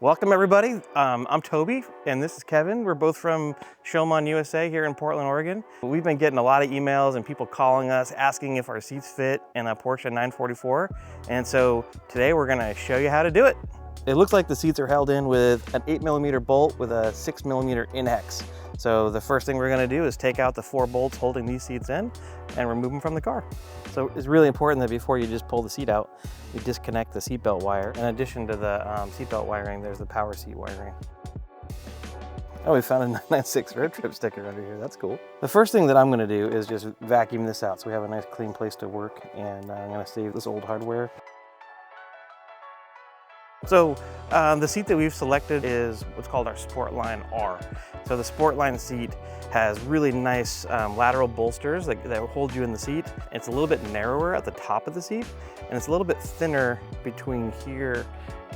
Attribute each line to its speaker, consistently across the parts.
Speaker 1: Welcome everybody. I'm Toby and this is Kevin. We're both from scheel-mann, USA here in Portland, Oregon. We've been getting a lot of emails and people calling us asking if our seats fit in a Porsche 944. And so today we're gonna show you how to do it. It looks like the seats are held in with an 8mm bolt with a 6mm in-hex. So the first thing we're gonna do is take out the 4 bolts holding these seats in and remove them from the car. So it's really important that before you just pull the seat out, you disconnect the seatbelt wire. In addition to the seatbelt wiring, there's the power seat wiring. Oh, we found a 996 road trip sticker under here. That's cool. The first thing that I'm gonna do is just vacuum this out so we have a nice clean place to work, and I'm gonna save this old hardware. So the seat that we've selected is what's called our Sportline R. So the Sportline seat has really nice lateral bolsters that hold you in the seat. It's a little bit narrower at the top of the seat, and it's a little bit thinner between here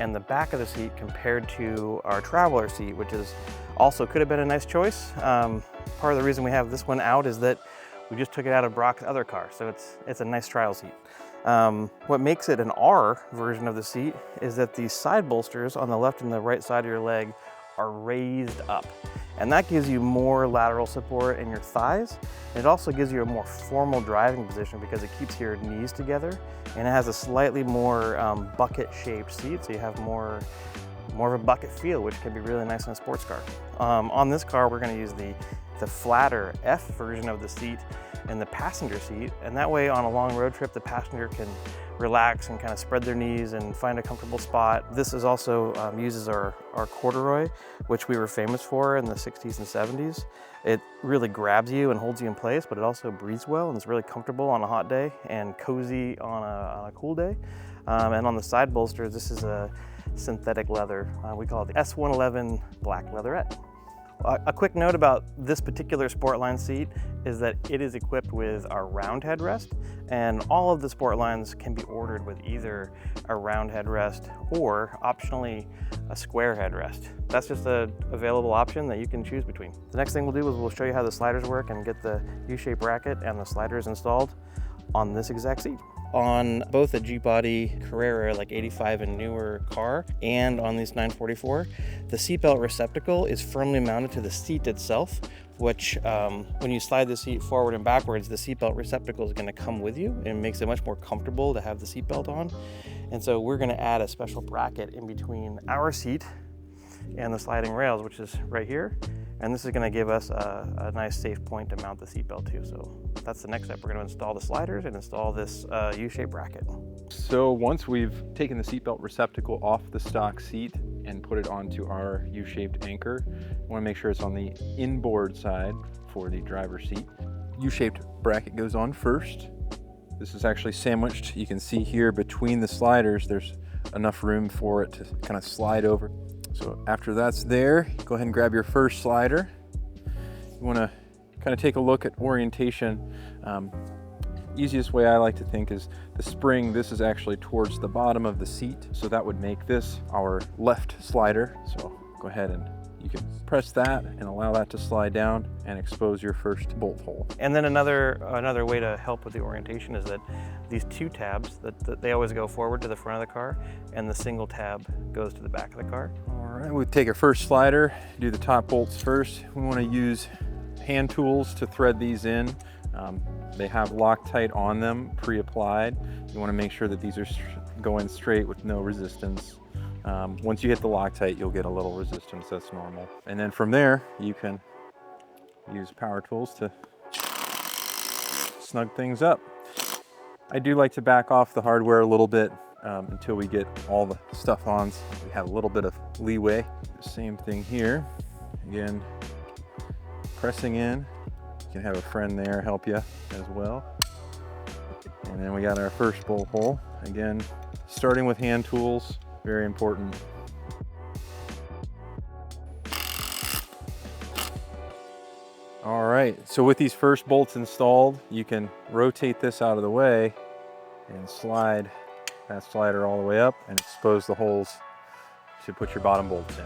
Speaker 1: and the back of the seat compared to our Traveler seat, which is also could have been a nice choice. Part of the reason we have this one out is that we just took it out of Brock's other car, so it's a nice trial seat. What makes it an R version of the seat is that these side bolsters on the left and the right side of your leg are raised up. And that gives you more lateral support in your thighs. It also gives you a more formal driving position because it keeps your knees together, and it has a slightly more bucket-shaped seat, so you have more of a bucket feel, which can be really nice in a sports car. On this car, we're gonna use the flatter F version of the seat in the passenger seat, and that way on a long road trip, the passenger can relax and kind of spread their knees and find a comfortable spot. This is also uses our corduroy, which we were famous for in the 60s and 70s. It really grabs you and holds you in place, but it also breathes well and it's really comfortable on a hot day and cozy on a cool day. And on the side bolsters, this is a synthetic leather. We call it the S111 black leatherette. A quick note about this particular Sportline seat is that it is equipped with our round headrest, and all of the Sportlines can be ordered with either a round headrest or optionally a square headrest. That's just an available option that you can choose between. The next thing we'll do is we'll show you how the sliders work and get the U-shaped bracket and the sliders installed on this exact seat. On both a G-Body Carrera, like 85 and newer car, and on these 944, the seatbelt receptacle is firmly mounted to the seat itself, which when you slide the seat forward and backwards, the seatbelt receptacle is going to come with you and makes it much more comfortable to have the seatbelt on. And so we're going to add a special bracket in between our seat and the sliding rails, which is right here. And this is going to give us a nice safe point to mount the seatbelt to. So that's the next step. We're going to install the sliders and install this U-shaped bracket.
Speaker 2: So once we've taken the seatbelt receptacle off the stock seat and put it onto our U-shaped anchor, we want to make sure it's on the inboard side for the driver's seat. U-shaped bracket goes on first. This is actually sandwiched. You can see here between the sliders, there's enough room for it to kind of slide over. So after that's there, go ahead and grab your first slider. You want to kind of take a look at orientation. Easiest way I like to think is the spring. This is actually towards the bottom of the seat, so that would make this our left slider. So go ahead and you can press that and allow that to slide down and expose your first bolt hole.
Speaker 1: And then another way to help with the orientation is that these 2 tabs, that they always go forward to the front of the car, and the single tab goes to the back of the car.
Speaker 2: All right, we'll take our first slider, do the top bolts first. We want to use hand tools to thread these in. They have Loctite on them, pre-applied. You want to make sure that these are going straight with no resistance. Once you hit the Loctite, you'll get a little resistance, that's normal. And then from there, you can use power tools to snug things up. I do like to back off the hardware a little bit until we get all the stuff on, so we have a little bit of leeway. Same thing here. Again, pressing in. You can have a friend there help you as well. And then we got our first bolt hole. Again, starting with hand tools, very important. All right, so with these first bolts installed, you can rotate this out of the way and slide that slider all the way up and expose the holes to put your bottom bolts in.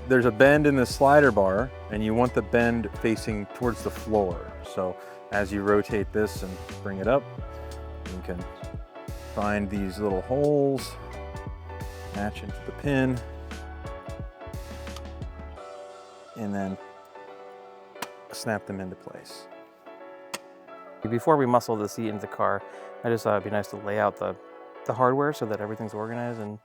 Speaker 2: There's a bend in the slider bar and you want the bend facing towards the floor. So as you rotate this and bring it up, you can find these little holes, match into the pin, and then snap them into place.
Speaker 1: Before we muscle the seat into the car, I just thought it'd be nice to lay out the hardware so that everything's organized and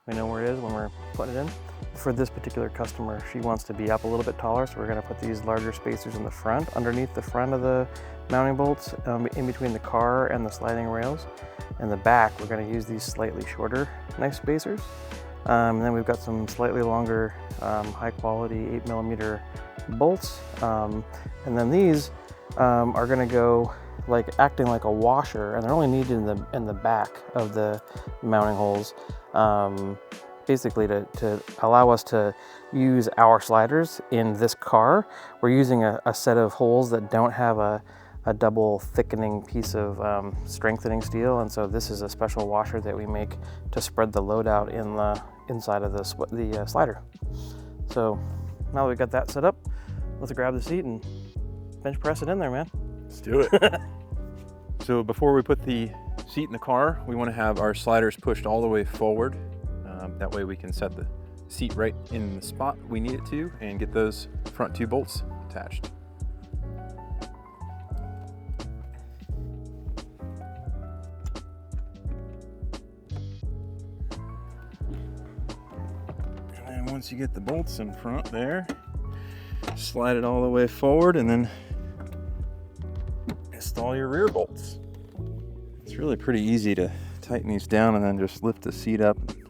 Speaker 1: we know where it is when we're putting it in. For this particular customer, she wants to be up a little bit taller, so we're going to put these larger spacers in the front, underneath the front of the mounting bolts, in between the car and the sliding rails. In the back, we're going to use these slightly shorter knife spacers. And then we've got some slightly longer, high quality 8mm bolts. And then these are going to go acting like a washer, and they're only needed in the back of the mounting holes, basically to allow us to use our sliders in this car. We're using a set of holes that don't have a double thickening piece of strengthening steel, and so this is a special washer that we make to spread the load out in the inside of the slider. So now that we've got that set up, let's grab the seat and bench press it in there, man.
Speaker 2: Let's do it. So before we put the seat in the car, we want to have our sliders pushed all the way forward. That way we can set the seat right in the spot we need it to and get those front 2 bolts attached. And then once you get the bolts in front there, slide it all the way forward and then install your rear bolts. It's really pretty easy to tighten these down and then just lift the seat up and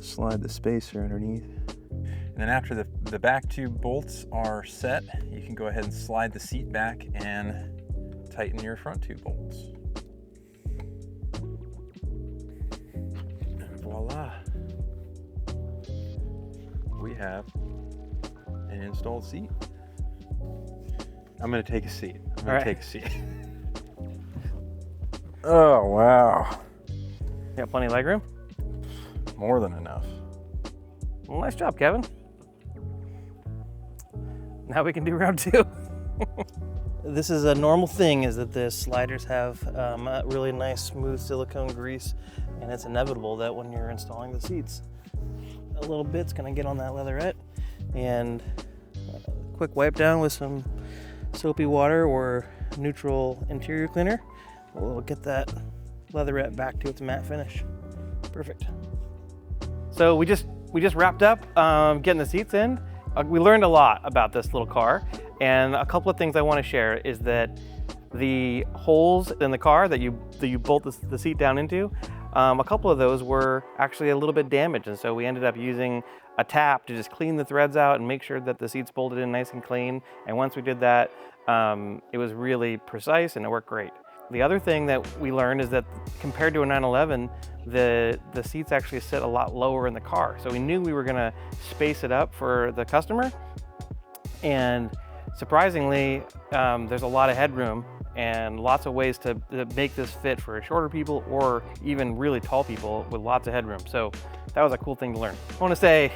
Speaker 2: slide the spacer underneath. And then after the back 2 bolts are set, you can go ahead and slide the seat back and tighten your front 2 bolts. And voila. We have an installed seat. I'm gonna take a seat. Take a seat. Oh, wow.
Speaker 1: You got plenty of leg room?
Speaker 2: More than enough.
Speaker 1: Well, nice job, Kevin. Now we can do round 2. This is a normal thing, is that the sliders have a really nice smooth silicone grease, and it's inevitable that when you're installing the seats, a little bit's gonna get on that leatherette, and a quick wipe down with some soapy water or neutral interior cleaner will get that leatherette back to its matte finish. Perfect. So we just wrapped up getting the seats in. We learned a lot about this little car, and a couple of things I want to share is that the holes in the car that you bolt the seat down into, a couple of those were actually a little bit damaged, and so we ended up using a tap to just clean the threads out and make sure that the seat's bolted in nice and clean. And once we did that, it was really precise and it worked great. The other thing that we learned is that compared to a 911, the seats actually sit a lot lower in the car. So we knew we were gonna space it up for the customer. And surprisingly, there's a lot of headroom and lots of ways to make this fit for shorter people or even really tall people with lots of headroom. So that was a cool thing to learn. I wanna say,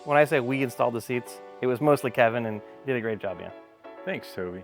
Speaker 1: when I say we installed the seats, it was mostly Kevin, and he did a great job, man.
Speaker 2: Thanks, Toby.